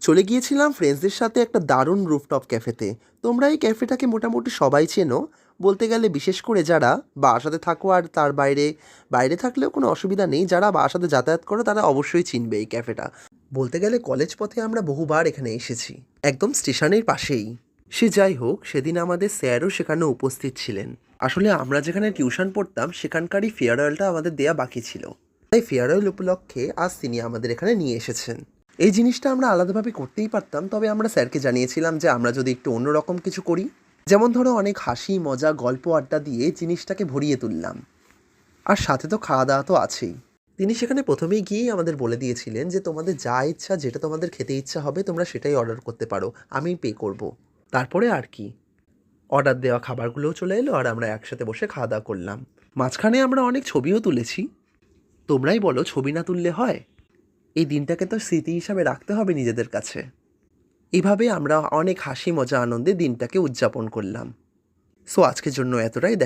চলে গিয়েছিলাম ফ্রেন্ডসদের সাথে একটা দারুণ রুফটপ ক্যাফেতে। তোমরা এই ক্যাফেটাকে মোটামুটি সবাই চেনো, বলতে গেলে বিশেষ করে যারা বাসাতে থাকো আর তার বাইরে বাইরে থাকলেও কোনো অসুবিধা নেই, যারা বাসাতে যাতায়াত করো তারা অবশ্যই চিনবে এই ক্যাফেটা। বলতে গেলে কলেজ পথে আমরা বহুবার এখানে এসেছি, একদম স্টেশনের পাশেই। সে যাই হোক, সেদিন আমাদের স্যারও সেখানে উপস্থিত ছিলেন। আসলে আমরা যেখানে টিউশন পড়তাম সেখানকারই ফেয়ারওয়েলটা আমাদের দেয়া বাকি ছিল, তাই ফেয়ারওয়েল উপলক্ষে আজ তিনি আমাদের এখানে নিয়ে এসেছেন। এই জিনিসটা আমরা আলাদাভাবে করতেই পারতাম, তবে আমরা স্যারকে জানিয়েছিলাম যে আমরা যদি একটু অন্যরকম কিছু করি, যেমন ধরো অনেক হাসি মজা গল্প আড্ডা দিয়ে জিনিসটাকে ভরিয়ে তুললাম। আর সাথে তো খাওয়া দাওয়া তো আছেই। তিনি সেখানে প্রথমেই গিয়েই আমাদের বলে দিয়েছিলেন যে তোমাদের যা ইচ্ছা, যেটা তোমাদের খেতে ইচ্ছা হবে তোমরা সেটাই অর্ডার করতে পারো, আমি পে করব। তারপরে আর কি, অর্ডার দেওয়া খাবারগুলোও চলে এলো আর আমরা একসাথে বসে খাওয়া দাওয়া করলাম। মাঝখানে আমরা অনেক ছবিও তুলেছি। তোমরাই বলো, ছবি না তুললে হয়? এই দিনটাকে তো স্মৃতি হিসাবে রাখতে হবে নিজেদের কাছে। এভাবে আমরা অনেক হাসি মজা আনন্দে দিনটাকে উদযাপন করলাম। সো আজকের জন্য এতটাই।